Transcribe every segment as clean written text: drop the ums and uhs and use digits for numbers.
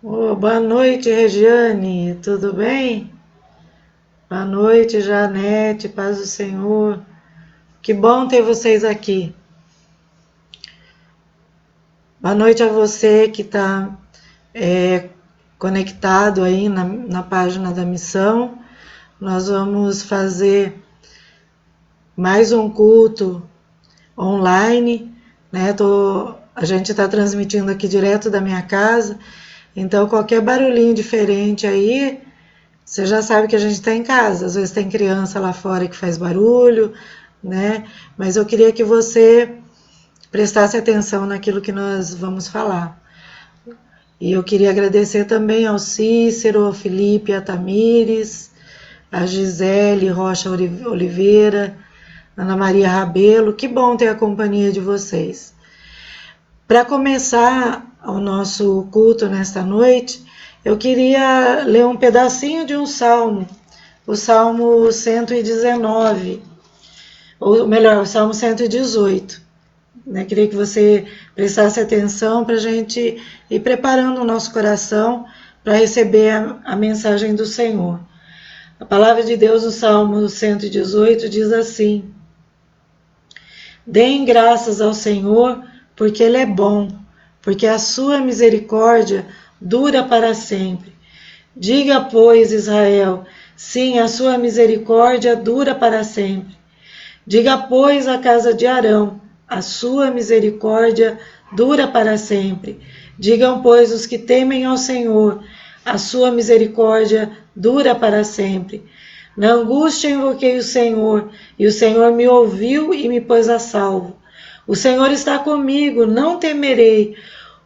Boa noite, Regiane, tudo bem? Boa noite, Janete, paz do Senhor. Que bom ter vocês aqui. Boa noite a você que está conectado aí na página da missão. Nós vamos fazer mais um culto online, né? A gente está transmitindo aqui direto da minha casa, então qualquer barulhinho diferente aí, você já sabe que a gente está em casa. Às vezes tem criança lá fora que faz barulho, né? Mas eu queria que você prestasse atenção naquilo que nós vamos falar. E eu queria agradecer também ao Cícero, ao Felipe, a Tamires, a Gisele Rocha Oliveira, Ana Maria Rabelo. Que bom ter a companhia de vocês. Para começar o nosso culto nesta noite, eu queria ler um pedacinho de um salmo, o Salmo 119, ou melhor, o Salmo 118. Queria que você prestasse atenção para a gente ir preparando o nosso coração para receber a mensagem do Senhor. A palavra de Deus no Salmo 118 diz assim: Deem graças ao Senhor, porque Ele é bom, porque a sua misericórdia dura para sempre. Diga, pois, Israel, sim, a sua misericórdia dura para sempre. Diga, pois, a casa de Arão, a sua misericórdia dura para sempre. Digam, pois, os que temem ao Senhor, a sua misericórdia dura para sempre. Na angústia invoquei o Senhor, e o Senhor me ouviu e me pôs a salvo. O Senhor está comigo, não temerei.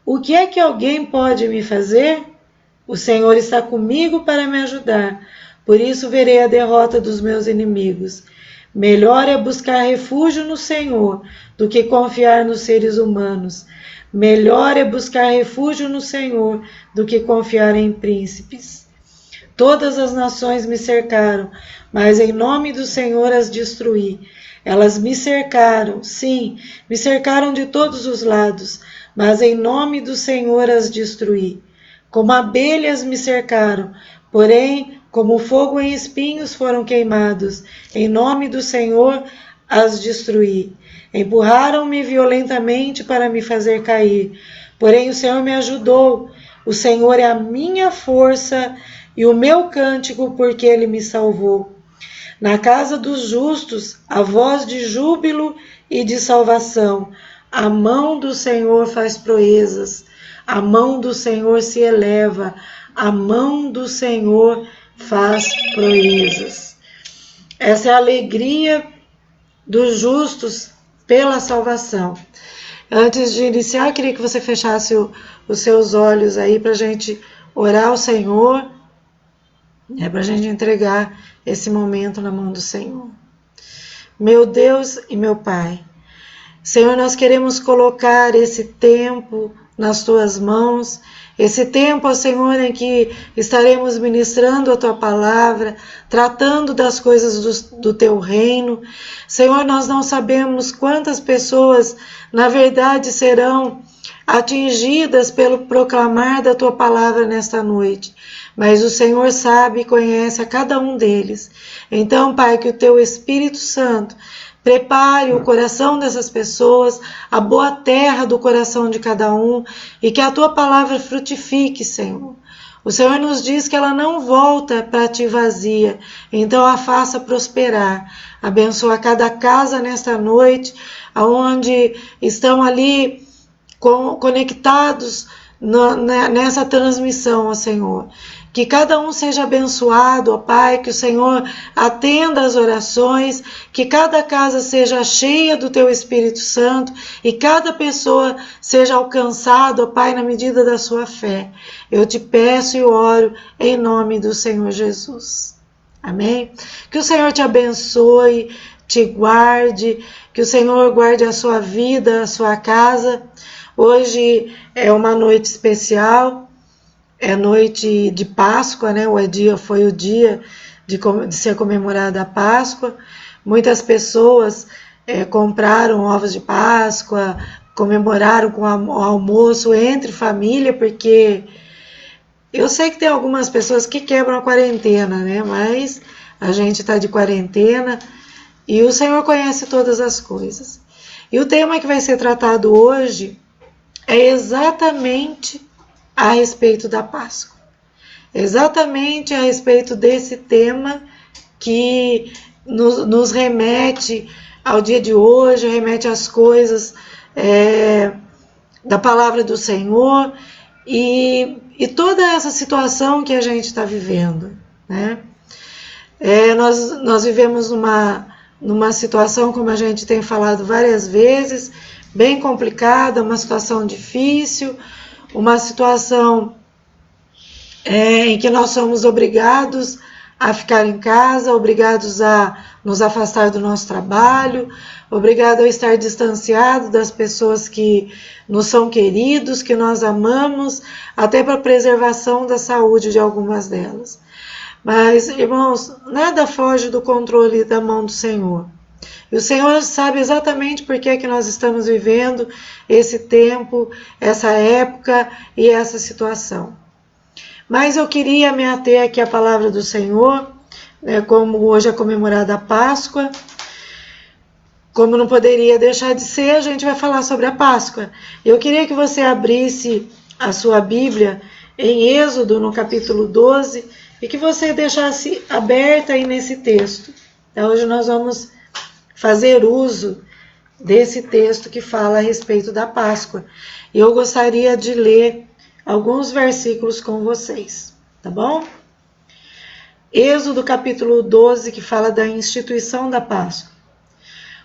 O que é que alguém pode me fazer? O Senhor está comigo para me ajudar. Por isso verei a derrota dos meus inimigos. Melhor é buscar refúgio no Senhor do que confiar nos seres humanos. Melhor é buscar refúgio no Senhor do que confiar em príncipes. Todas as nações me cercaram, mas em nome do Senhor as destruí. Elas me cercaram, sim, me cercaram de todos os lados, mas em nome do Senhor as destruí. Como abelhas me cercaram, porém, como fogo em espinhos foram queimados. Em nome do Senhor as destruí. Empurraram-me violentamente para me fazer cair, porém o Senhor me ajudou. O Senhor é a minha força e o meu cântico, porque Ele me salvou. Na casa dos justos, a voz de júbilo e de salvação. A mão do Senhor faz proezas. A mão do Senhor se eleva. A mão do Senhor faz proezas. Essa é a alegria dos justos pela salvação. Antes de iniciar, eu queria que você fechasse os seus olhos aí para a gente orar ao Senhor, para a gente entregar esse momento na mão do Senhor. Meu Deus e meu Pai, Senhor, nós queremos colocar esse tempo nas Tuas mãos, esse tempo, ó Senhor, em que estaremos ministrando a Tua palavra, tratando das coisas do Teu reino. Senhor, nós não sabemos quantas pessoas, na verdade, serão atingidas pelo proclamar da Tua palavra nesta noite. Mas o Senhor sabe e conhece a cada um deles. Então, Pai, que o Teu Espírito Santo prepare o coração dessas pessoas, a boa terra do coração de cada um, e que a Tua palavra frutifique, Senhor. O Senhor nos diz que ela não volta para Ti vazia, então a faça prosperar. Abençoa cada casa nesta noite, onde estão ali conectados nessa transmissão, ó Senhor. Que cada um seja abençoado, ó Pai, que o Senhor atenda as orações, que cada casa seja cheia do Teu Espírito Santo e cada pessoa seja alcançada, ó Pai, na medida da sua fé. Eu te peço e oro em nome do Senhor Jesus. Amém? Que o Senhor te abençoe, te guarde, que o Senhor guarde a sua vida, a sua casa. Hoje é uma noite especial. É noite de Páscoa, né? Foi o dia de ser comemorada a Páscoa. Muitas pessoas compraram ovos de Páscoa, comemoraram com o almoço entre família, porque Eu sei que tem algumas pessoas que quebram a quarentena, né? Mas a gente está de quarentena e o Senhor conhece todas as coisas. E o tema que vai ser tratado hoje é exatamente a respeito da Páscoa. Exatamente a respeito desse tema que nos remete ao dia de hoje, remete às coisas da palavra do Senhor e toda essa situação que a gente está vivendo, né? Nós vivemos numa situação, como a gente tem falado várias vezes, bem complicada, uma situação difícil, uma situação em que nós somos obrigados a ficar em casa, obrigados a nos afastar do nosso trabalho, obrigados a estar distanciados das pessoas que nos são queridos, que nós amamos, até para a preservação da saúde de algumas delas. Mas, irmãos, nada foge do controle da mão do Senhor. E o Senhor sabe exatamente por que nós estamos vivendo esse tempo, essa época e essa situação. Mas eu queria me ater aqui à palavra do Senhor, né, como hoje é comemorada a Páscoa. Como não poderia deixar de ser, a gente vai falar sobre a Páscoa. Eu queria que você abrisse a sua Bíblia em Êxodo, no capítulo 12, e que você deixasse aberta aí nesse texto. Então, hoje nós vamos fazer uso desse texto que fala a respeito da Páscoa. E eu gostaria de ler alguns versículos com vocês, tá bom? Êxodo capítulo 12, que fala da instituição da Páscoa.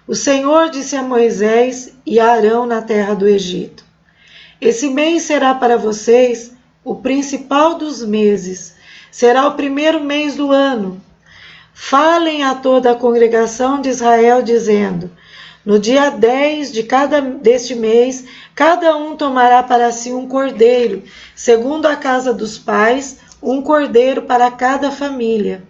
O Senhor disse a Moisés e a Arão na terra do Egito: esse mês será para vocês o principal dos meses, será o primeiro mês do ano. Falem a toda a congregação de Israel, dizendo: no dia 10 deste mês, cada um tomará para si um cordeiro, segundo a casa dos pais, um cordeiro para cada família.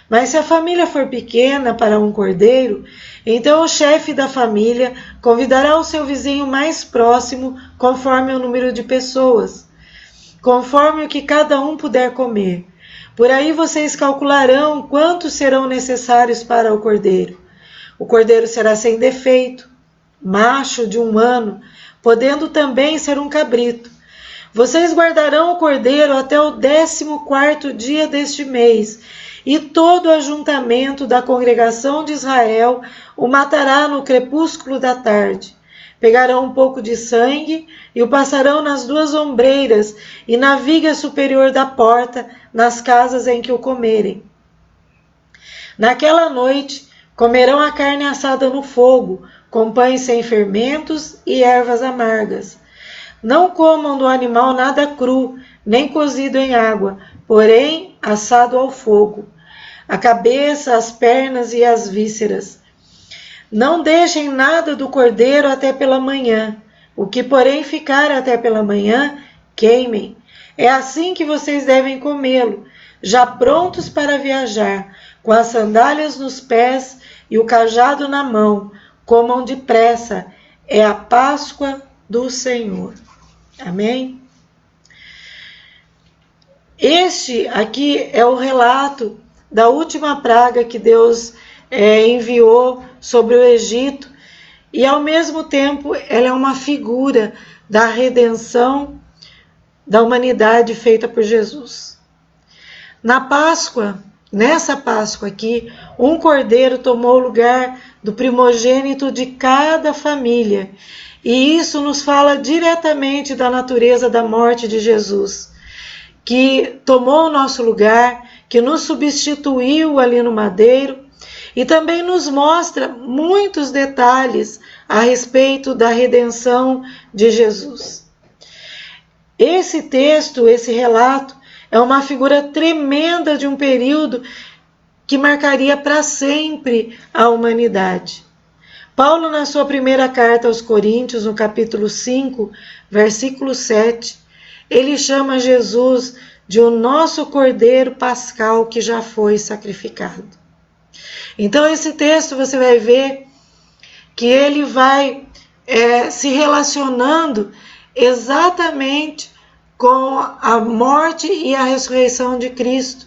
Mas se a família for pequena para um cordeiro, então o chefe da família convidará o seu vizinho mais próximo, conforme o número de pessoas, conforme o que cada um puder comer. Por aí vocês calcularão quantos serão necessários para o cordeiro. O cordeiro será sem defeito, macho de 1 ano, podendo também ser um cabrito. Vocês guardarão o cordeiro até o 14º dia deste mês, e todo o ajuntamento da congregação de Israel o matará no crepúsculo da tarde. Pegarão um pouco de sangue e o passarão nas 2 ombreiras e na viga superior da porta, nas casas em que o comerem. Naquela noite, comerão a carne assada no fogo, com pães sem fermentos e ervas amargas. Não comam do animal nada cru, nem cozido em água, porém assado ao fogo. A cabeça, as pernas e as vísceras. Não deixem nada do cordeiro até pela manhã. O que, porém, ficar até pela manhã, queimem. É assim que vocês devem comê-lo, já prontos para viajar, com as sandálias nos pés e o cajado na mão. Comam depressa. É a Páscoa do Senhor. Amém? Este aqui é o relato da última praga que Deus enviou sobre o Egito, e ao mesmo tempo ela é uma figura da redenção da humanidade feita por Jesus. Na Páscoa, nessa Páscoa aqui, um cordeiro tomou o lugar do primogênito de cada família, e isso nos fala diretamente da natureza da morte de Jesus, que tomou o nosso lugar, que nos substituiu ali no madeiro, e também nos mostra muitos detalhes a respeito da redenção de Jesus. Esse texto, esse relato, é uma figura tremenda de um período que marcaria para sempre a humanidade. Paulo, na sua primeira carta aos Coríntios, no capítulo 5, versículo 7, ele chama Jesus de o nosso Cordeiro Pascal que já foi sacrificado. Então esse texto você vai ver que ele vai se relacionando exatamente com a morte e a ressurreição de Cristo.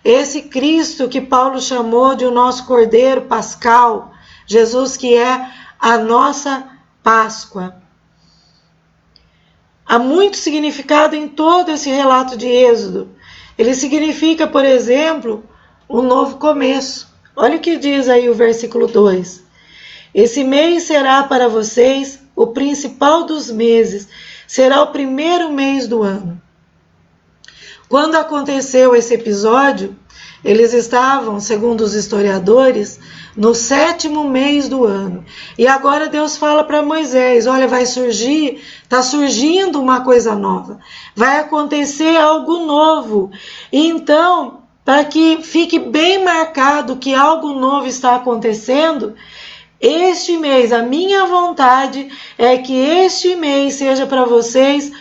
Esse Cristo que Paulo chamou de o nosso Cordeiro Pascal, Jesus que é a nossa Páscoa. Há muito significado em todo esse relato de Êxodo. Ele significa, por exemplo, um novo começo. Olha o que diz aí o versículo 2. Esse mês será para vocês o principal dos meses, será o primeiro mês do ano. Quando aconteceu esse episódio, eles estavam, segundo os historiadores, no 7º mês do ano. E agora Deus fala para Moisés, olha, está surgindo uma coisa nova. Vai acontecer algo novo. E então, para que fique bem marcado que algo novo está acontecendo, este mês, a minha vontade é que este mês seja para vocês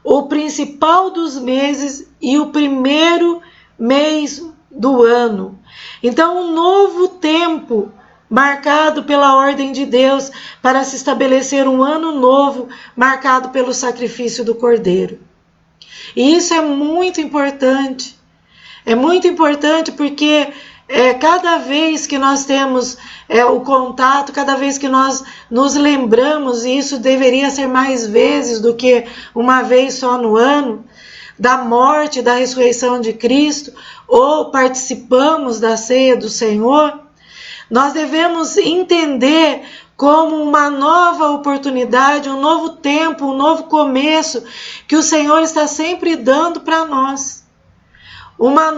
o principal dos meses e o primeiro mês do ano. Então, um novo tempo marcado pela ordem de Deus para se estabelecer um ano novo marcado pelo sacrifício do Cordeiro. E isso é muito importante. É muito importante porque cada vez que nós temos o contato, cada vez que nós nos lembramos, e isso deveria ser mais vezes do que uma vez só no ano, da morte, da ressurreição de Cristo, ou participamos da ceia do Senhor, nós devemos entender como uma nova oportunidade, um novo tempo, um novo começo que o Senhor está sempre dando para nós. Uma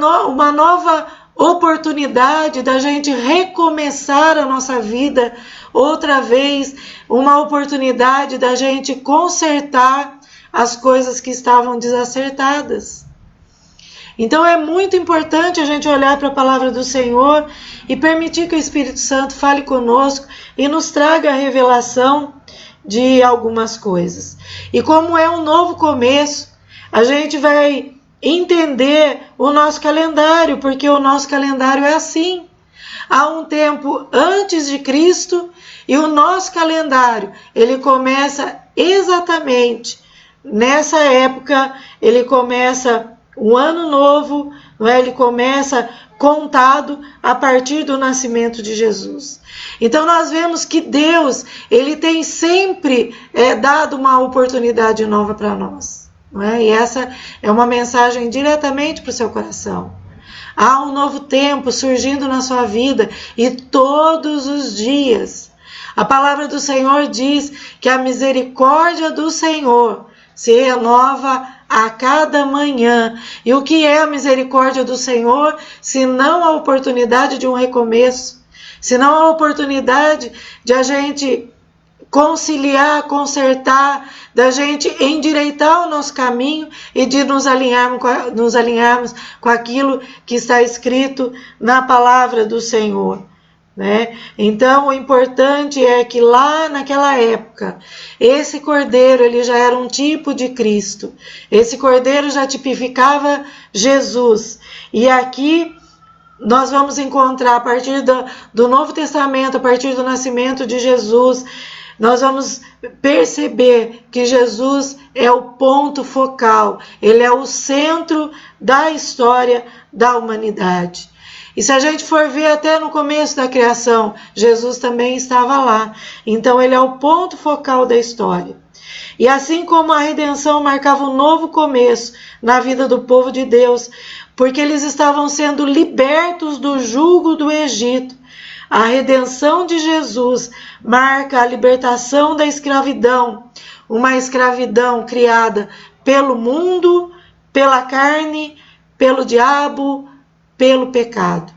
nova oportunidade da gente recomeçar a nossa vida outra vez, uma oportunidade da gente consertar as coisas que estavam desacertadas. Então é muito importante a gente olhar para a palavra do Senhor e permitir que o Espírito Santo fale conosco e nos traga a revelação de algumas coisas. E como é um novo começo, a gente vai entender o nosso calendário, porque o nosso calendário é assim. Há um tempo antes de Cristo e o nosso calendário, ele começa exatamente nessa época, ele começa um ano novo, não é? Ele começa contado a partir do nascimento de Jesus. Então nós vemos que Deus, ele tem sempre dado uma oportunidade nova para nós. Não é? E essa é uma mensagem diretamente para o seu coração. Há um novo tempo surgindo na sua vida e todos os dias. A palavra do Senhor diz que a misericórdia do Senhor se renova a cada manhã. E o que é a misericórdia do Senhor, se não a oportunidade de um recomeço, se não a oportunidade de a gente conciliar, consertar, da gente endireitar o nosso caminho e de nos alinharmos com aquilo que está escrito na palavra do Senhor. Né? Então o importante é que lá naquela época, esse cordeiro ele já era um tipo de Cristo. Esse cordeiro já tipificava Jesus. E aqui nós vamos encontrar a partir do Novo Testamento, a partir do nascimento de Jesus, nós vamos perceber que Jesus é o ponto focal, ele é o centro da história da humanidade. E se a gente for ver até no começo da criação, Jesus também estava lá. Então ele é o ponto focal da história. E assim como a redenção marcava um novo começo na vida do povo de Deus, porque eles estavam sendo libertos do jugo do Egito, a redenção de Jesus marca a libertação da escravidão, uma escravidão criada pelo mundo, pela carne, pelo diabo, pelo pecado.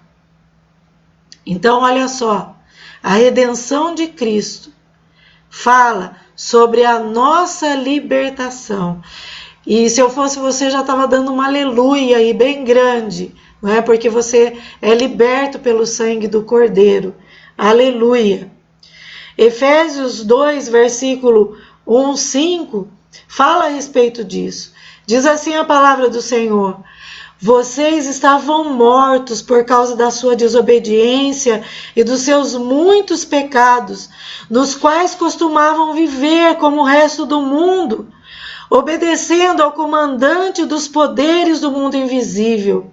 Então, olha só, a redenção de Cristo fala sobre a nossa libertação. E se eu fosse você, já estava dando uma aleluia aí bem grande, não é? Porque você é liberto pelo sangue do Cordeiro. Aleluia. Efésios 2, versículo 1, 5, fala a respeito disso. Diz assim a palavra do Senhor: vocês estavam mortos por causa da sua desobediência e dos seus muitos pecados, nos quais costumavam viver como o resto do mundo. obedecendo ao comandante dos poderes do mundo invisível.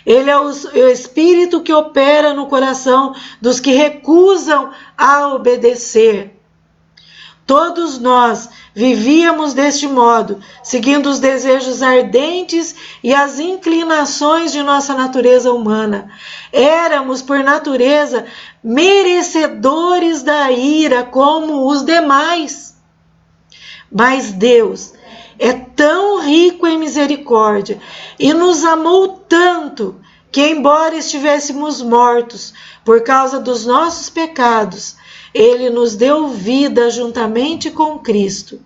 Ele é o Espírito que opera no coração dos que recusam a obedecer. Todos nós vivíamos deste modo, seguindo os desejos ardentes e as inclinações de nossa natureza humana. Éramos, por natureza, merecedores da ira como os demais. Mas Deus é tão rico em misericórdia e nos amou tanto que, embora estivéssemos mortos por causa dos nossos pecados, Ele nos deu vida juntamente com Cristo.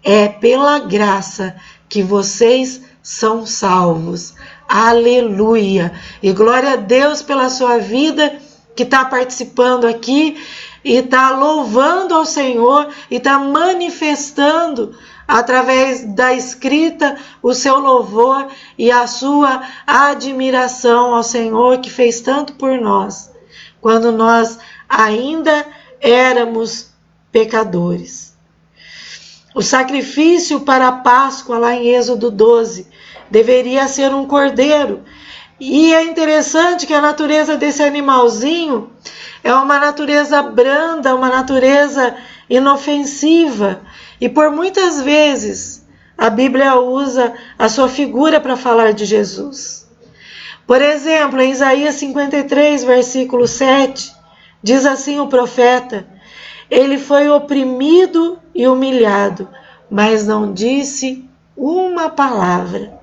É pela graça que vocês são salvos. Aleluia! E glória a Deus pela sua vida que está participando aqui e está louvando ao Senhor e está manifestando através da escrita o seu louvor e a sua admiração ao Senhor que fez tanto por nós, quando nós ainda éramos pecadores. O sacrifício para a Páscoa, lá em Êxodo 12, deveria ser um cordeiro. E é interessante que a natureza desse animalzinho é uma natureza branda, uma natureza inofensiva. E por muitas vezes a Bíblia usa a sua figura para falar de Jesus. Por exemplo, em Isaías 53, versículo 7, diz assim o profeta: Ele foi oprimido e humilhado, mas não disse uma palavra.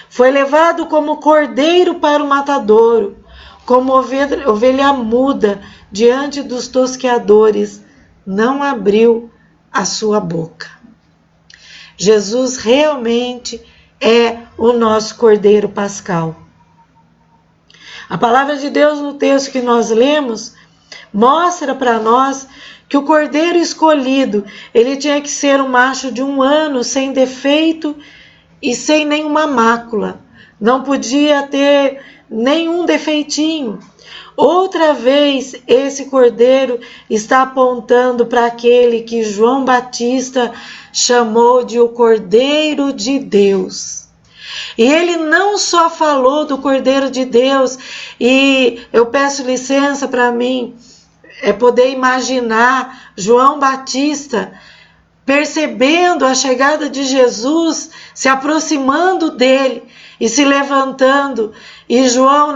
Foi levado como cordeiro para o matadouro, como ovelha muda diante dos tosqueadores, não abriu a sua boca. Jesus realmente é o nosso cordeiro pascal. A palavra de Deus no texto que nós lemos mostra para nós que o cordeiro escolhido, ele tinha que ser um macho de 1 ano, sem defeito e sem nenhuma mácula. Não podia ter nenhum defeitinho. Outra vez, esse cordeiro está apontando para aquele que João Batista chamou de o Cordeiro de Deus. E ele não só falou do Cordeiro de Deus, e eu peço licença para mim poder imaginar João Batista percebendo a chegada de Jesus, se aproximando dele e se levantando, e João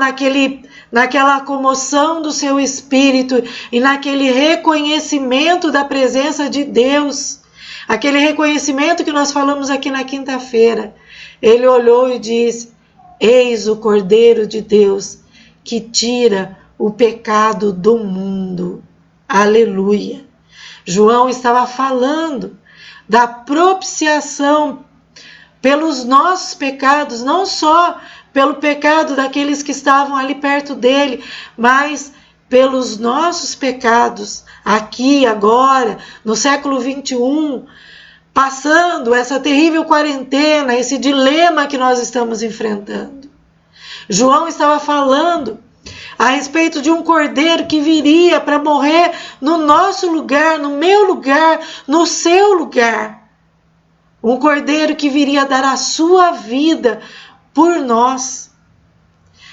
naquela comoção do seu espírito e naquele reconhecimento da presença de Deus, aquele reconhecimento que nós falamos aqui na quinta-feira, ele olhou e disse: Eis o Cordeiro de Deus que tira o pecado do mundo. Aleluia! João estava falando da propiciação pelos nossos pecados, não só pelo pecado daqueles que estavam ali perto dele, mas pelos nossos pecados, aqui, agora, no século 21, passando essa terrível quarentena, esse dilema que nós estamos enfrentando. João estava falando a respeito de um cordeiro que viria para morrer no nosso lugar, no meu lugar, no seu lugar. Um cordeiro que viria dar a sua vida por nós.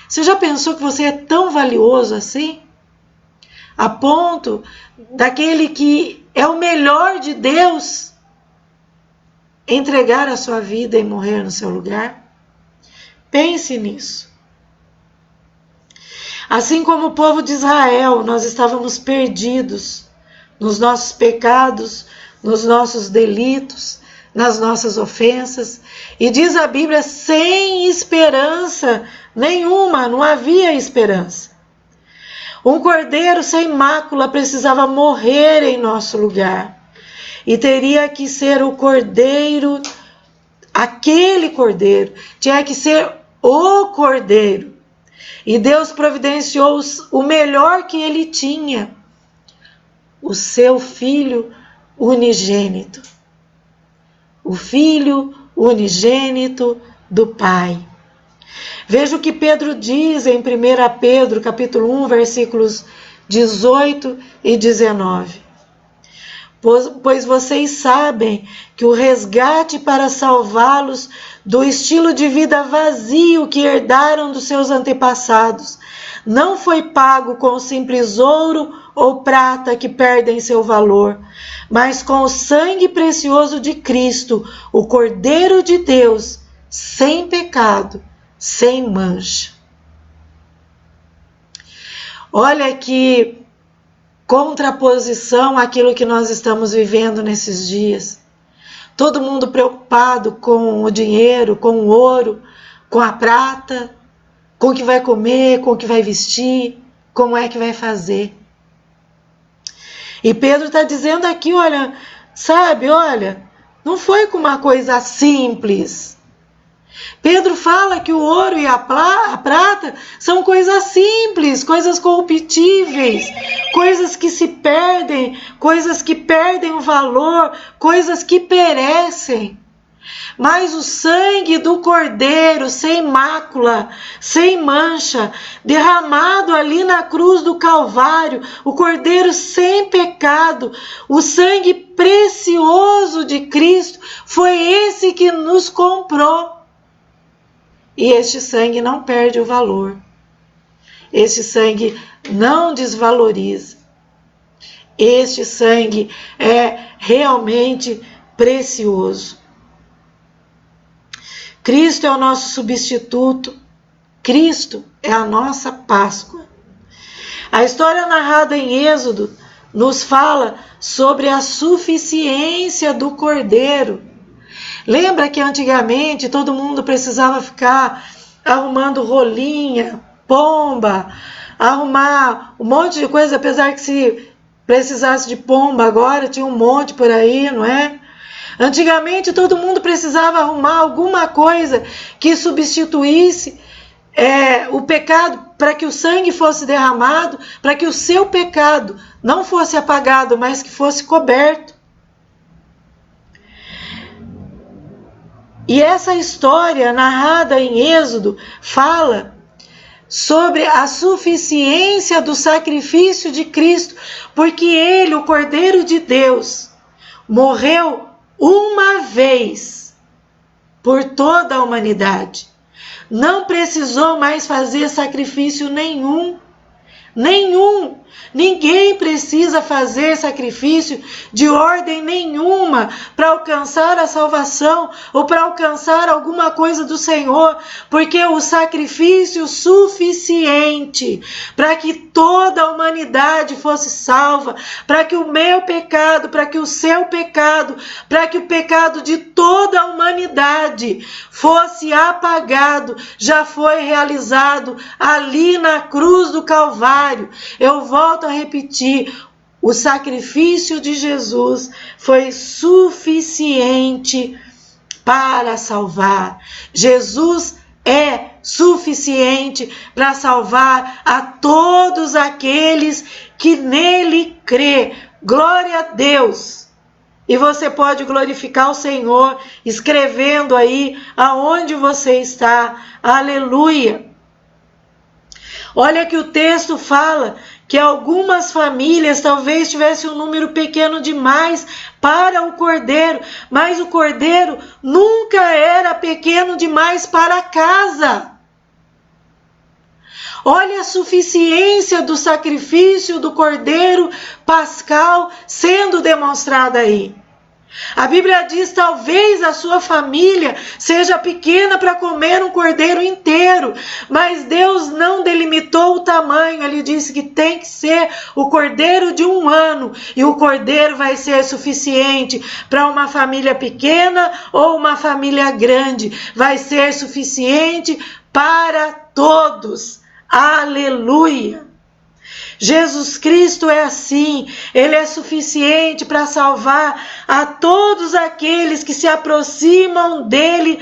Você já pensou que você é tão valioso assim? A ponto daquele que é o melhor de Deus entregar a sua vida e morrer no seu lugar? Pense nisso. Assim como o povo de Israel, nós estávamos perdidos nos nossos pecados, nos nossos delitos, nas nossas ofensas. E diz a Bíblia, sem esperança nenhuma, não havia esperança. Um cordeiro sem mácula precisava morrer em nosso lugar. E teria que ser o cordeiro, aquele cordeiro, tinha que ser o cordeiro. E Deus providenciou o melhor que ele tinha, o seu filho unigênito. O filho unigênito do Pai. Veja o que Pedro diz em 1 Pedro, capítulo 1, versículos 18 e 19. pois vocês sabem que o resgate para salvá-los do estilo de vida vazio que herdaram dos seus antepassados não foi pago com simples ouro ou prata que perdem seu valor, mas com o sangue precioso de Cristo, o Cordeiro de Deus, sem pecado, sem mancha. Olha que contraposição àquilo que nós estamos vivendo nesses dias. Todo mundo preocupado com o dinheiro, com o ouro, com a prata, com o que vai comer, com o que vai vestir, como é que vai fazer. E Pedro está dizendo aqui, olha, não foi com uma coisa simples. Pedro fala que o ouro e a prata são coisas simples, coisas corruptíveis, coisas que se perdem, coisas que perdem o valor, coisas que perecem. Mas o sangue do Cordeiro, sem mácula, sem mancha, derramado ali na cruz do Calvário, o Cordeiro sem pecado, o sangue precioso de Cristo, foi esse que nos comprou. E este sangue não perde o valor. Este sangue não desvaloriza. Este sangue é realmente precioso. Cristo é o nosso substituto. Cristo é a nossa Páscoa. A história narrada em Êxodo nos fala sobre a suficiência do Cordeiro. Lembra que antigamente todo mundo precisava ficar arrumando rolinha, pomba, arrumar um monte de coisa, apesar que se precisasse de pomba agora tinha um monte por aí, não é? Antigamente todo mundo precisava arrumar alguma coisa que substituísse o pecado, para que o sangue fosse derramado, para que o seu pecado não fosse apagado, mas que fosse coberto. E essa história narrada em Êxodo fala sobre a suficiência do sacrifício de Cristo, porque ele, o Cordeiro de Deus, morreu uma vez por toda a humanidade. Não precisou mais fazer sacrifício nenhum. Ninguém precisa fazer sacrifício de ordem nenhuma para alcançar a salvação ou para alcançar alguma coisa do Senhor, porque o sacrifício suficiente para que toda a humanidade fosse salva, para que o meu pecado, para que o seu pecado, para que o pecado de toda a humanidade fosse apagado, já foi realizado ali na cruz do Calvário. Eu volto a repetir, o sacrifício de Jesus foi suficiente para salvar. Jesus é suficiente para salvar a todos aqueles que nele crê. Glória a Deus! E você pode glorificar o Senhor escrevendo aí aonde você está. Aleluia! Olha que o texto fala que algumas famílias talvez tivessem um número pequeno demais para o cordeiro, mas o cordeiro nunca era pequeno demais para a casa. Olha a suficiência do sacrifício do cordeiro pascal sendo demonstrada aí. A Bíblia diz, talvez a sua família seja pequena para comer um cordeiro inteiro, mas Deus não delimitou o tamanho, Ele disse que tem que ser o cordeiro de 1 ano, e o cordeiro vai ser suficiente para uma família pequena ou uma família grande, vai ser suficiente para todos. Aleluia! Jesus Cristo é assim, Ele é suficiente para salvar a todos aqueles que se aproximam dEle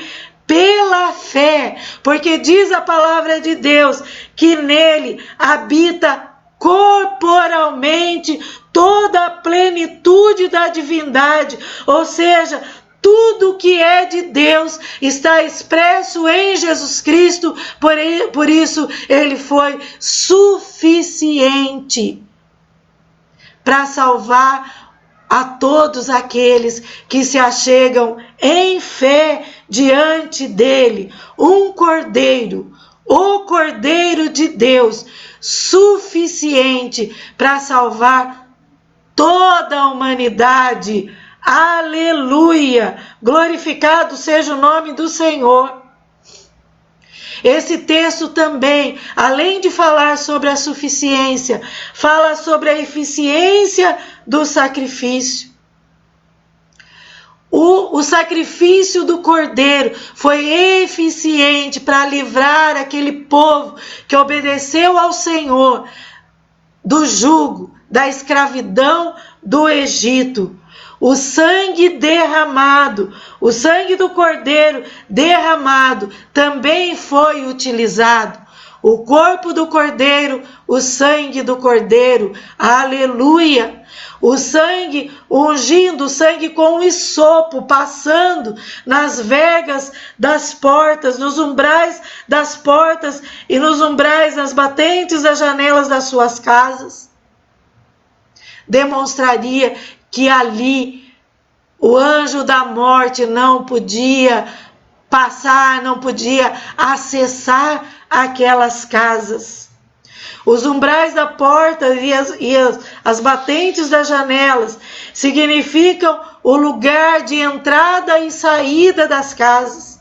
pela fé, porque diz a palavra de Deus que nele habita corporalmente toda a plenitude da divindade, ou seja, tudo que é de Deus está expresso em Jesus Cristo, por isso Ele foi suficiente para salvar a todos aqueles que se achegam em fé diante dele, um cordeiro, o Cordeiro de Deus, suficiente para salvar toda a humanidade. Aleluia! Glorificado seja o nome do Senhor. Esse texto também, além de falar sobre a suficiência, fala sobre a eficiência do sacrifício. O sacrifício do Cordeiro foi eficiente para livrar aquele povo que obedeceu ao Senhor do jugo, da escravidão do Egito. O sangue derramado, o sangue do Cordeiro derramado também foi utilizado. O corpo do Cordeiro, o sangue do Cordeiro, aleluia! O sangue ungindo, o sangue com o hisopo, passando nas vergas das portas, nos umbrais das portas e nos umbrais, nas batentes das janelas das suas casas. Demonstraria que ali o anjo da morte não podia passar, não podia acessar aquelas casas. Os umbrais da porta e as batentes das janelas significam o lugar de entrada e saída das casas.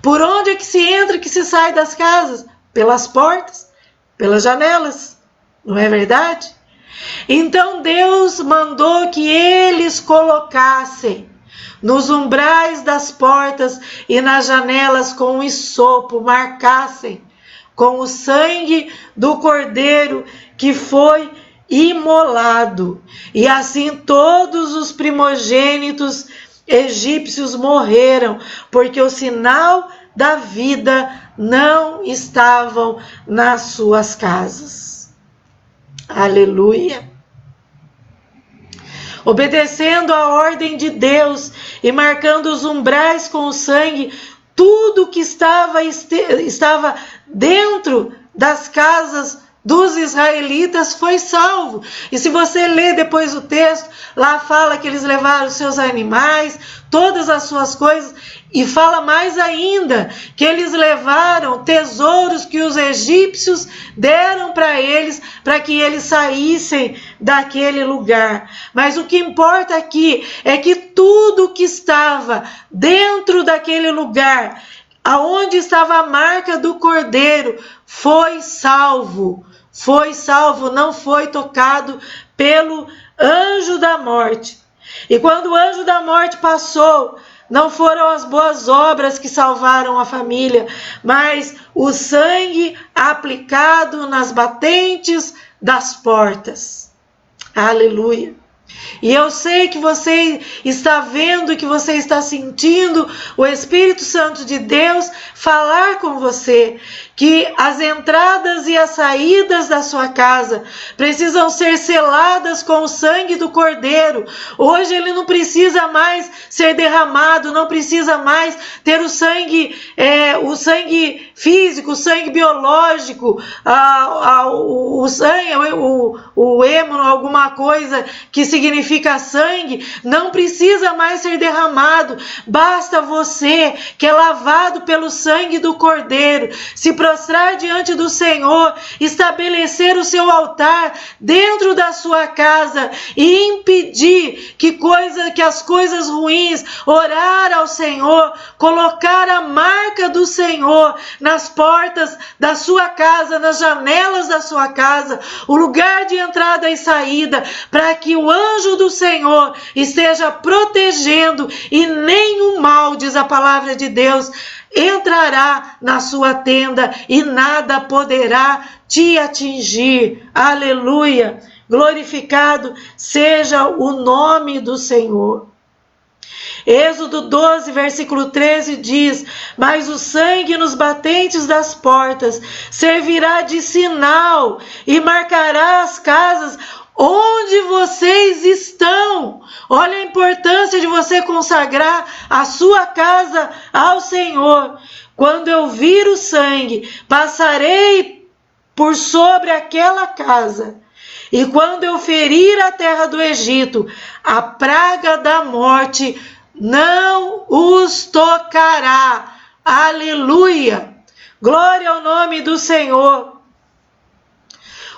Por onde é que se entra e que se sai das casas? Pelas portas, pelas janelas, não é verdade? Então Deus mandou que eles colocassem nos umbrais das portas e nas janelas com um hisopo, marcassem com o sangue do Cordeiro que foi imolado. E assim todos os primogênitos egípcios morreram, porque o sinal da vida não estavam nas suas casas. Aleluia! Obedecendo a ordem de Deus e marcando os umbrais com o sangue, tudo que estava dentro das casas dos israelitas foi salvo. E se você ler depois o texto, lá fala que eles levaram os seus animais, todas as suas coisas, e fala mais ainda que eles levaram tesouros que os egípcios deram para eles, para que eles saíssem daquele lugar. Mas o que importa aqui é que tudo que estava dentro daquele lugar, aonde estava a marca do Cordeiro, foi salvo. Foi salvo, não foi tocado pelo anjo da morte. E quando o anjo da morte passou, não foram as boas obras que salvaram a família, mas o sangue aplicado nas batentes das portas. Aleluia! E eu sei que você está vendo, que você está sentindo o Espírito Santo de Deus falar com você, que as entradas e as saídas da sua casa precisam ser seladas com o sangue do Cordeiro. Hoje ele não precisa mais ser derramado, não precisa mais ter o sangue físico, o sangue biológico, o sangue, o hémon, alguma coisa que significa sangue, não precisa mais ser derramado. Basta você, que é lavado pelo sangue do Cordeiro, se prostrar diante do Senhor, estabelecer o seu altar dentro da sua casa e impedir que as coisas ruins, orar ao Senhor, colocar a marca do Senhor nas portas da sua casa, nas janelas da sua casa, o lugar de entrada e saída, para que o anjo do Senhor esteja protegendo e nenhum mal, diz a palavra de Deus, entrará na sua tenda e nada poderá te atingir. Aleluia! Glorificado seja o nome do Senhor. Êxodo 12, versículo 13 diz: mas o sangue nos batentes das portas servirá de sinal e marcará as casas onde vocês estão. Olha a importância de você consagrar a sua casa ao Senhor. Quando eu vir o sangue, passarei por sobre aquela casa E quando eu ferir a terra do Egito, a praga da morte não os tocará. Aleluia! Glória ao nome do Senhor.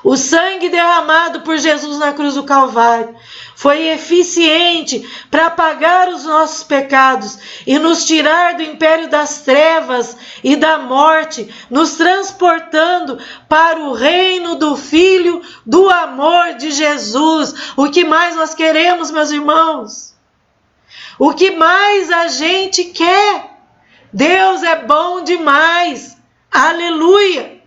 O sangue derramado por Jesus na cruz do Calvário foi eficiente para apagar os nossos pecados e nos tirar do império das trevas e da morte, nos transportando para o reino do Filho do amor de Jesus. O que mais nós queremos, meus irmãos? O que mais a gente quer? Deus é bom demais. Aleluia!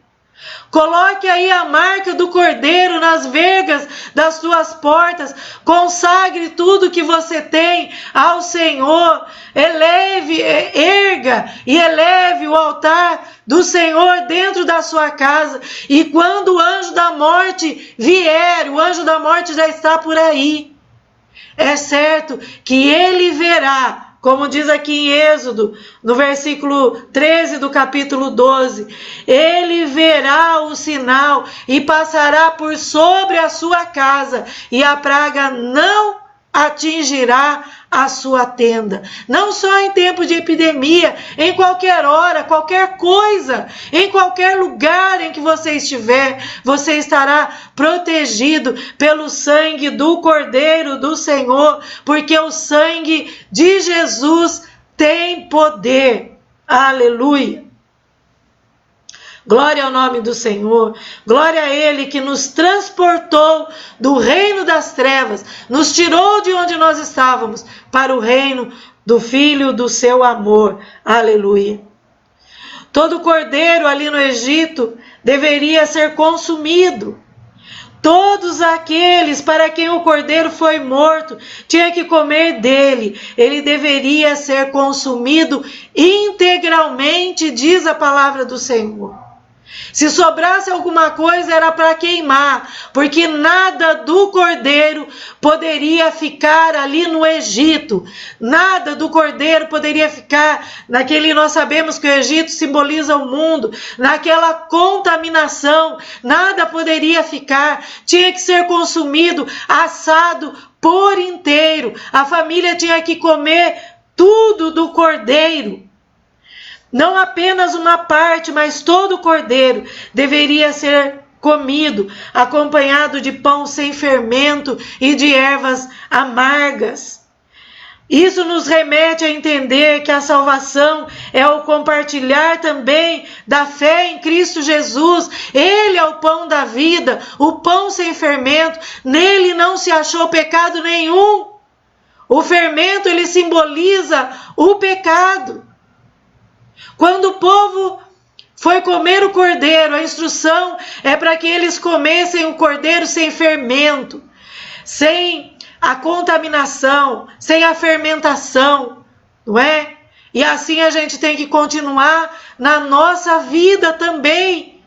Coloque aí a marca do Cordeiro nas vergas das suas portas. Consagre tudo que você tem ao Senhor. Erga e eleve o altar do Senhor dentro da sua casa. E quando o anjo da morte vier, o anjo da morte já está por aí. É certo que ele verá, como diz aqui em Êxodo, no versículo 13 do capítulo 12, ele verá o sinal e passará por sobre a sua casa, e a praga não atingirá a sua tenda. Não só em tempo de epidemia, em qualquer hora, qualquer coisa, em qualquer lugar em que você estiver, você estará protegido pelo sangue do Cordeiro do Senhor, porque o sangue de Jesus tem poder. Aleluia! Glória ao nome do Senhor, glória a Ele que nos transportou do reino das trevas, nos tirou de onde nós estávamos para o reino do Filho do seu amor. Aleluia. Todo cordeiro ali no Egito deveria ser consumido. Todos aqueles para quem o cordeiro foi morto tinha que comer dele. Ele deveria ser consumido integralmente, diz a palavra do Senhor. Se sobrasse alguma coisa era para queimar, porque nada do cordeiro poderia ficar ali no Egito. Nada do cordeiro poderia ficar naquele, nós sabemos que o Egito simboliza o mundo, naquela contaminação, nada poderia ficar. Tinha que ser consumido, assado por inteiro. A família tinha que comer tudo do cordeiro. Não apenas uma parte, mas todo o cordeiro deveria ser comido, acompanhado de pão sem fermento e de ervas amargas. Isso nos remete a entender que a salvação é o compartilhar também da fé em Cristo Jesus. Ele é o pão da vida, o pão sem fermento. Nele não se achou pecado nenhum. O fermento, ele simboliza o pecado. Quando o povo foi comer o cordeiro, a instrução é para que eles comessem o cordeiro sem fermento, sem a contaminação, sem a fermentação, não é? E assim a gente tem que continuar na nossa vida também,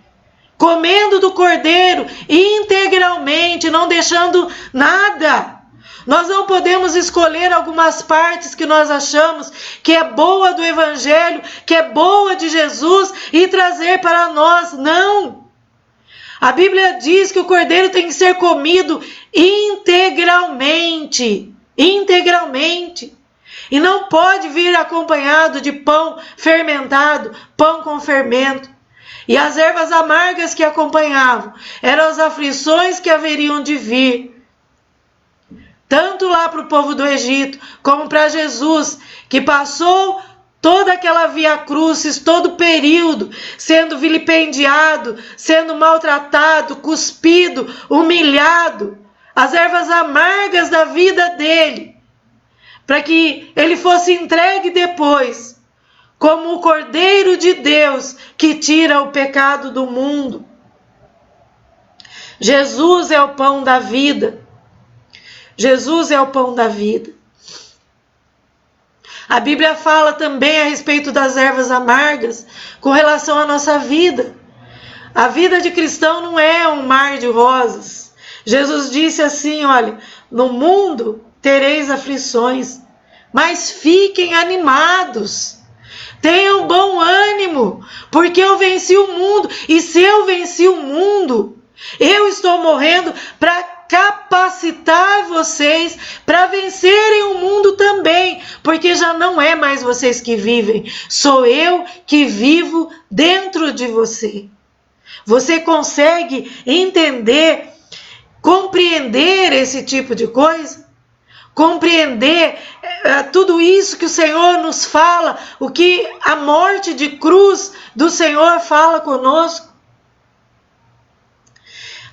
comendo do cordeiro integralmente, não deixando nada. Nós não podemos escolher algumas partes que nós achamos que é boa do Evangelho, que é boa de Jesus e trazer para nós. Não! A Bíblia diz que o cordeiro tem que ser comido integralmente. Integralmente. E não pode vir acompanhado de pão fermentado, pão com fermento. E as ervas amargas que acompanhavam eram as aflições que haveriam de vir. Tanto lá para o povo do Egito, como para Jesus, que passou toda aquela via crucis, todo o período, sendo vilipendiado, sendo maltratado, cuspido, humilhado, as ervas amargas da vida dele, para que ele fosse entregue depois, como o Cordeiro de Deus, que tira o pecado do mundo. Jesus é o pão da vida. Jesus é o pão da vida. A Bíblia fala também a respeito das ervas amargas com relação à nossa vida. A vida de cristão não é um mar de rosas. Jesus disse assim, olha, no mundo tereis aflições, mas fiquem animados. Tenham bom ânimo, porque eu venci o mundo. E se eu venci o mundo, Eu estou morrendo para capacitar vocês para vencerem o mundo também, porque já não é mais vocês que vivem, sou eu que vivo dentro de você. Você consegue entender, compreender esse tipo de coisa? Compreender tudo isso que o Senhor nos fala, o que a morte de cruz do Senhor fala conosco?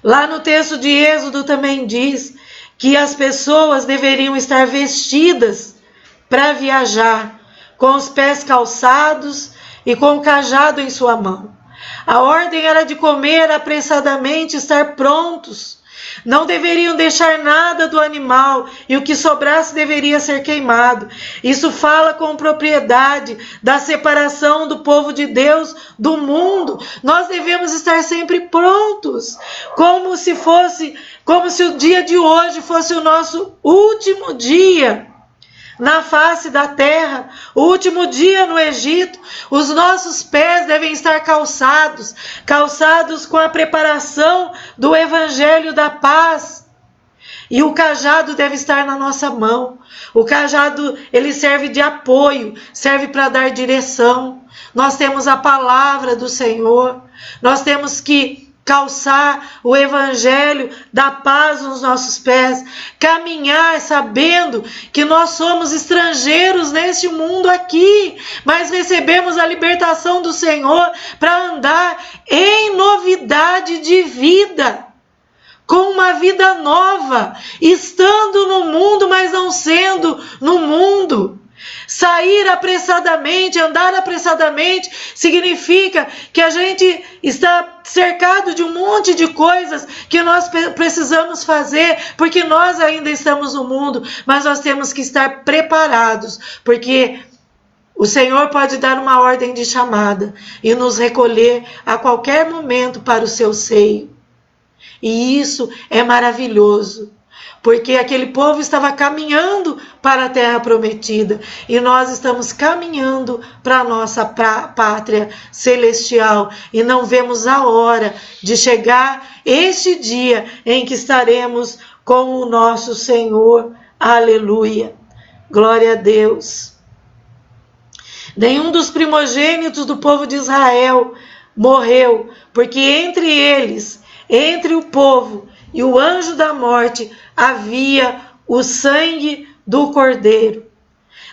Lá no texto de Êxodo também diz que as pessoas deveriam estar vestidas para viajar, com os pés calçados e com o cajado em sua mão. A ordem era de comer apressadamente, estar prontos. Não deveriam deixar nada do animal e o que sobrasse deveria ser queimado. Isso fala com propriedade da separação do povo de Deus do mundo. Nós devemos estar sempre prontos, como se o dia de hoje fosse o nosso último dia na face da terra, o último dia no Egito. Os nossos pés devem estar calçados com a preparação do Evangelho da paz. E o cajado deve estar na nossa mão. O cajado, ele serve de apoio, serve para dar direção. Nós temos a palavra do Senhor, nós temos que calçar o Evangelho da paz nos nossos pés, caminhar sabendo que nós somos estrangeiros neste mundo aqui, mas recebemos a libertação do Senhor para andar em novidade de vida, com uma vida nova, estando no mundo, mas não sendo no mundo. Sair apressadamente, andar apressadamente, significa que a gente está cercado de um monte de coisas que nós precisamos fazer, porque nós ainda estamos no mundo, mas nós temos que estar preparados, porque o Senhor pode dar uma ordem de chamada e nos recolher a qualquer momento para o seu seio. E isso é maravilhoso, porque aquele povo estava caminhando para a terra prometida e nós estamos caminhando para a nossa pátria celestial e não vemos a hora de chegar este dia em que estaremos com o nosso Senhor. Aleluia! Glória a Deus! Nenhum dos primogênitos do povo de Israel morreu, porque entre eles, entre o povo e o anjo da morte, havia o sangue do Cordeiro.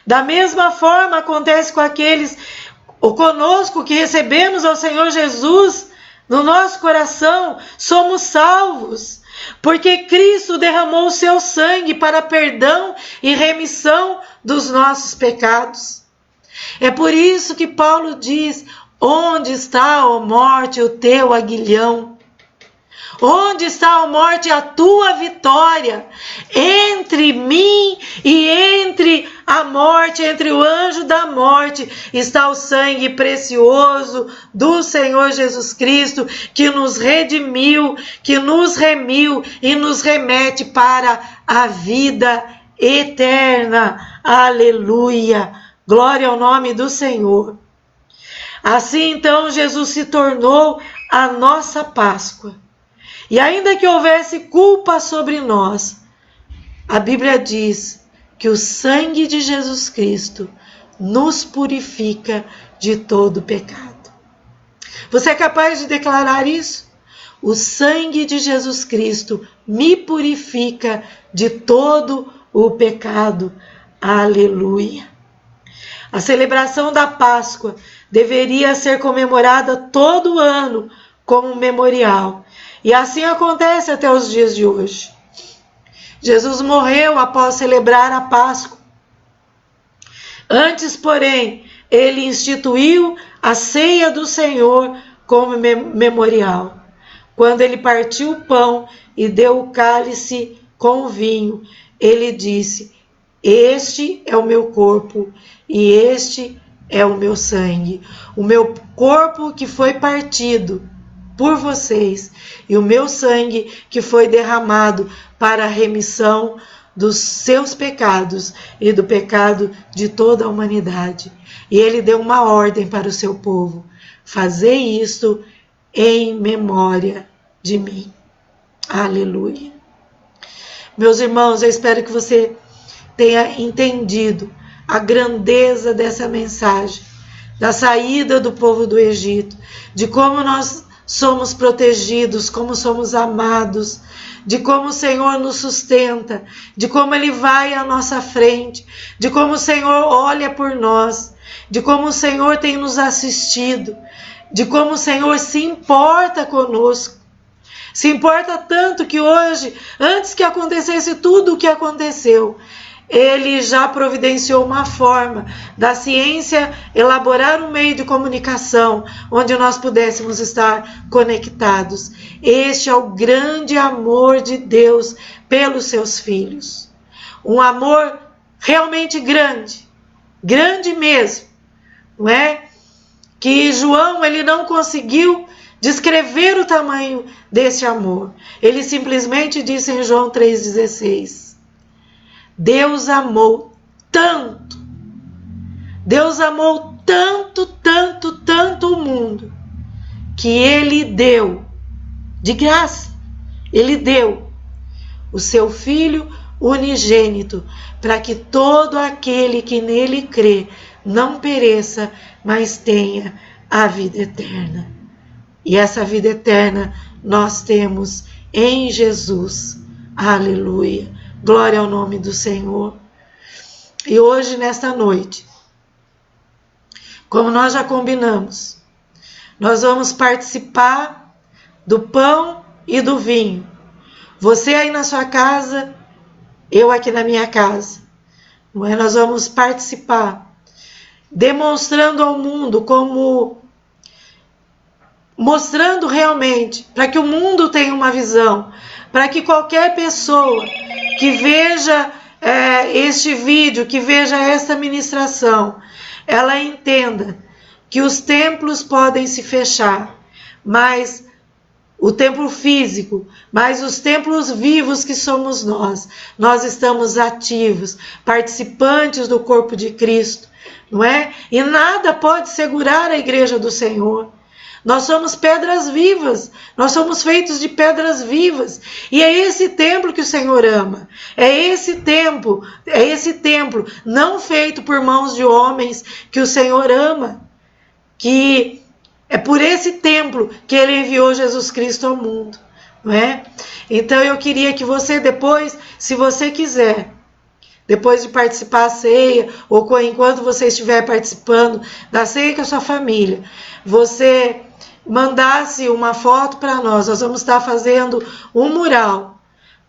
Da mesma forma acontece com aqueles, ou conosco, que recebemos ao Senhor Jesus no nosso coração, somos salvos, porque Cristo derramou o seu sangue para perdão e remissão dos nossos pecados. É por isso que Paulo diz: onde está, ó morte, o teu aguilhão? Onde está, ó morte, a tua vitória? Entre mim e entre a morte, entre o anjo da morte, está o sangue precioso do Senhor Jesus Cristo, que nos redimiu, que nos remiu e nos remete para a vida eterna. Aleluia! Glória ao nome do Senhor. Assim, então, Jesus se tornou a nossa Páscoa. E ainda que houvesse culpa sobre nós, a Bíblia diz que o sangue de Jesus Cristo nos purifica de todo pecado. Você é capaz de declarar isso? O sangue de Jesus Cristo me purifica de todo o pecado. Aleluia! A celebração da Páscoa deveria ser comemorada todo ano como um memorial. E assim acontece até os dias de hoje. Jesus morreu após celebrar a Páscoa. Antes, porém, ele instituiu a ceia do Senhor como memorial. Quando ele partiu o pão e deu o cálice com o vinho, ele disse: este é o meu corpo e este é o meu sangue. O meu corpo que foi partido por vocês e o meu sangue que foi derramado para a remissão dos seus pecados e do pecado de toda a humanidade. E ele deu uma ordem para o seu povo: fazei isto em memória de mim. Aleluia. Meus irmãos, eu espero que você tenha entendido a grandeza dessa mensagem, da saída do povo do Egito, de como nós somos protegidos, como somos amados, de como o Senhor nos sustenta, de como Ele vai à nossa frente, de como o Senhor olha por nós, de como o Senhor tem nos assistido, de como o Senhor se importa conosco. Se importa tanto que hoje, antes que acontecesse tudo o que aconteceu, Ele já providenciou uma forma da ciência elaborar um meio de comunicação onde nós pudéssemos estar conectados. Este é o grande amor de Deus pelos seus filhos. Um amor realmente grande, grande mesmo, não é? Que João ele não conseguiu descrever o tamanho desse amor. Ele simplesmente disse em João 3,16: Deus amou tanto, Deus amou tanto, tanto, tanto o mundo, que Ele deu, de graça, Ele deu o seu Filho unigênito, para que todo aquele que nele crê não pereça, mas tenha a vida eterna. E essa vida eterna nós temos em Jesus. Aleluia. Glória ao nome do Senhor. E hoje, nesta noite, como nós já combinamos, nós vamos participar do pão e do vinho. Você aí na sua casa, eu aqui na minha casa. Não é? Nós vamos participar, demonstrando ao mundo mostrando realmente, para que o mundo tenha uma visão, para que qualquer pessoa que veja este vídeo, que veja esta ministração, ela entenda que os templos podem se fechar, mas o templo físico, mas os templos vivos que somos nós estamos ativos, participantes do corpo de Cristo, não é? E nada pode segurar a igreja do Senhor. Nós somos pedras vivas, nós somos feitos de pedras vivas, e é esse templo que o Senhor ama, é esse templo não feito por mãos de homens que o Senhor ama, que é por esse templo que Ele enviou Jesus Cristo ao mundo, não é? Então eu queria que você depois, se você quiser, depois de participar da ceia, ou enquanto você estiver participando da ceia com a sua família, você mandasse uma foto para nós. Nós vamos estar fazendo um mural,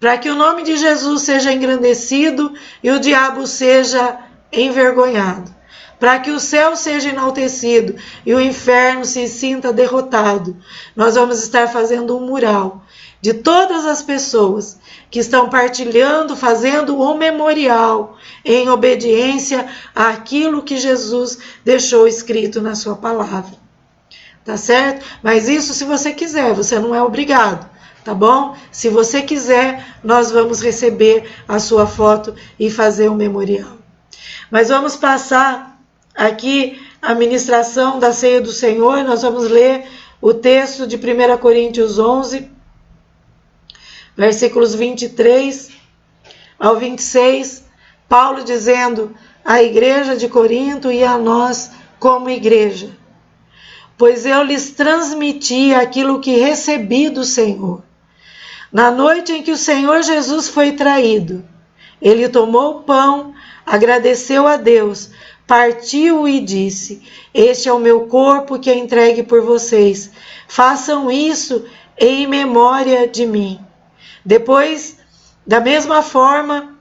para que o nome de Jesus seja engrandecido e o diabo seja envergonhado, para que o céu seja enaltecido e o inferno se sinta derrotado. Nós vamos estar fazendo um mural de todas as pessoas que estão partilhando, fazendo um memorial em obediência àquilo que Jesus deixou escrito na sua palavra. Tá certo? Mas isso se você quiser, você não é obrigado, tá bom? Se você quiser, nós vamos receber a sua foto e fazer um memorial. Mas vamos passar aqui a ministração da ceia do Senhor. Nós vamos ler o texto de 1 Coríntios 11, versículos 23 ao 26, Paulo dizendo à igreja de Corinto e a nós como igreja: pois eu lhes transmiti aquilo que recebi do Senhor. Na noite em que o Senhor Jesus foi traído, Ele tomou o pão, agradeceu a Deus, partiu e disse: este é o meu corpo que é entregue por vocês. Façam isso em memória de mim. Depois, da mesma forma,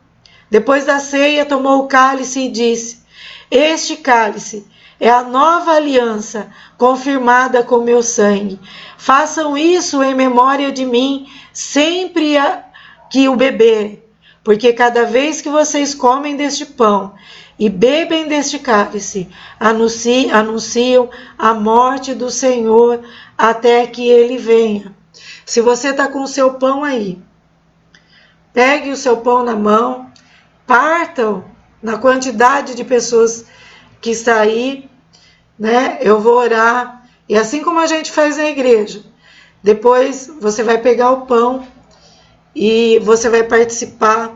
depois da ceia, tomou o cálice e disse: este cálice é a nova aliança confirmada com meu sangue. Façam isso em memória de mim sempre que o beberem, porque cada vez que vocês comem deste pão e bebem deste cálice, anunciam a morte do Senhor até que Ele venha. Se você está com o seu pão aí, pegue o seu pão na mão, partam na quantidade de pessoas que está aí, né? Eu vou orar, e assim como a gente faz na igreja, depois você vai pegar o pão e você vai participar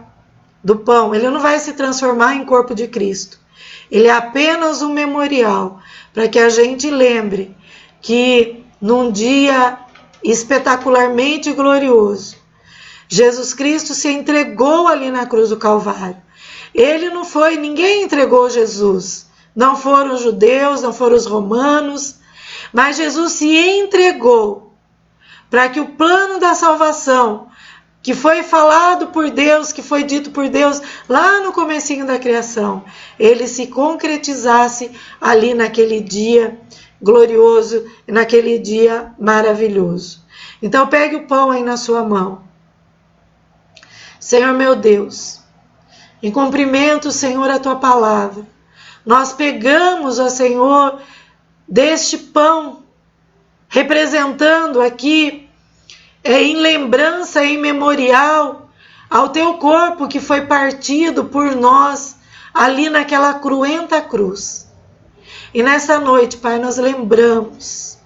do pão. Ele não vai se transformar em corpo de Cristo. Ele é apenas um memorial para que a gente lembre que num dia espetacularmente glorioso, Jesus Cristo se entregou ali na cruz do Calvário. Ele não foi, ninguém entregou Jesus. Não foram os judeus, não foram os romanos, mas Jesus se entregou para que o plano da salvação, que foi falado por Deus, que foi dito por Deus lá no comecinho da criação, ele se concretizasse ali naquele dia glorioso, naquele dia maravilhoso. Então pegue o pão aí na sua mão. Senhor meu Deus, em cumprimento, Senhor, a tua palavra, nós pegamos, ó Senhor, deste pão, representando aqui, em lembrança, em memorial, ao teu corpo que foi partido por nós, ali naquela cruenta cruz. E nessa noite, Pai, nós lembramos,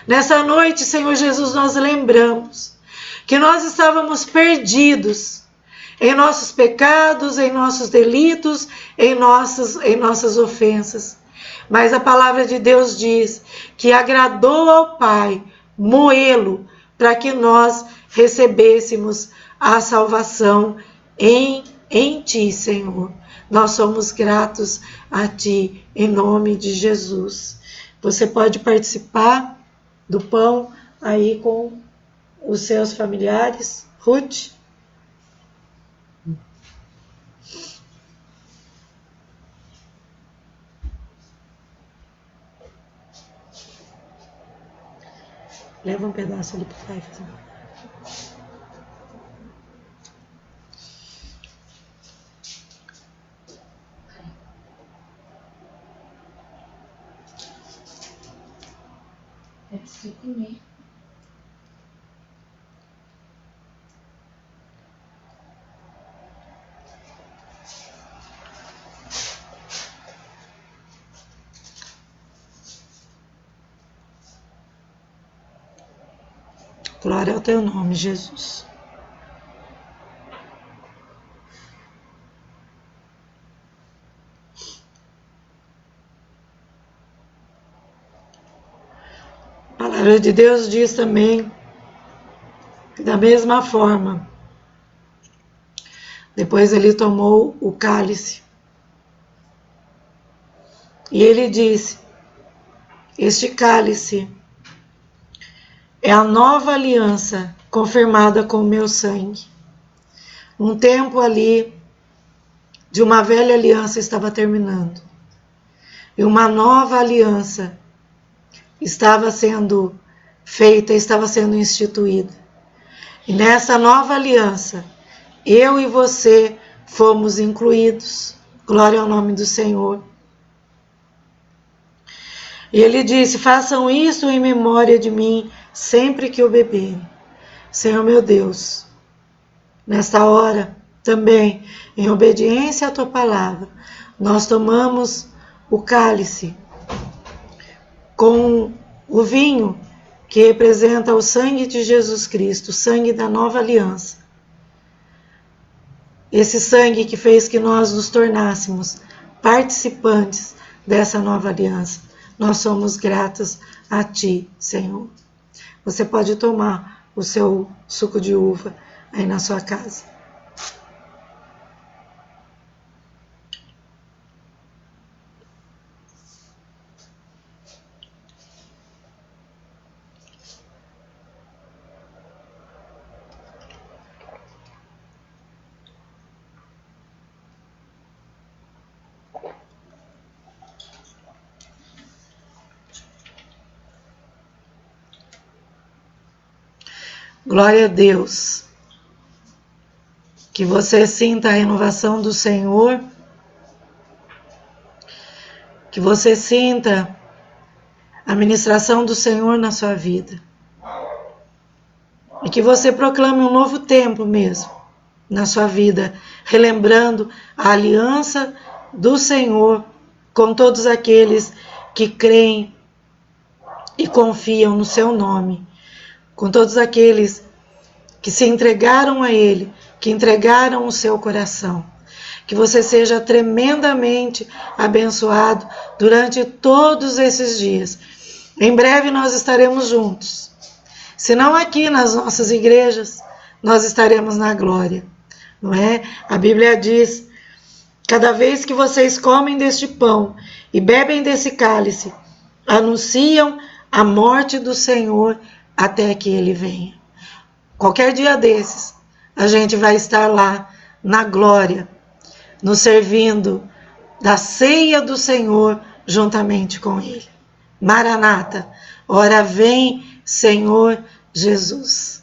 nessa noite, Senhor Jesus, nós lembramos que nós estávamos perdidos em nossos pecados, em nossos delitos, em nossas ofensas. Mas a palavra de Deus diz que agradou ao Pai moê-lo para que nós recebêssemos a salvação em Ti, Senhor. Nós somos gratos a Ti, em nome de Jesus. Você pode participar do pão aí com os seus familiares. Ruth? Leva um pedaço ali para o pai fazer. É preciso comer. Glória ao teu nome, Jesus. A palavra de Deus diz também que da mesma forma, depois ele tomou o cálice e ele disse: este cálice é a nova aliança confirmada com o meu sangue. Um tempo ali de uma velha aliança estava terminando. E uma nova aliança estava sendo feita, estava sendo instituída. E nessa nova aliança, eu e você fomos incluídos. Glória ao nome do Senhor. E ele disse: façam isso em memória de mim sempre que o beberem. Senhor meu Deus, nesta hora também, em obediência à tua palavra, nós tomamos o cálice com o vinho que representa o sangue de Jesus Cristo, o sangue da nova aliança. Esse sangue que fez que nós nos tornássemos participantes dessa nova aliança. Nós somos gratos a Ti, Senhor. Você pode tomar o seu suco de uva aí na sua casa. Glória a Deus. Que você sinta a renovação do Senhor. Que você sinta a ministração do Senhor na sua vida. E que você proclame um novo tempo mesmo na sua vida, relembrando a aliança do Senhor com todos aqueles que creem e confiam no seu nome. Com todos aqueles que se entregaram a Ele, que entregaram o seu coração. Que você seja tremendamente abençoado durante todos esses dias. Em breve nós estaremos juntos. Se não aqui nas nossas igrejas, nós estaremos na glória. Não é? A Bíblia diz: cada vez que vocês comem deste pão e bebem desse cálice, anunciam a morte do Senhor até que Ele venha. Qualquer dia desses, a gente vai estar lá na glória, nos servindo da ceia do Senhor juntamente com Ele. Maranata, ora vem, Senhor Jesus.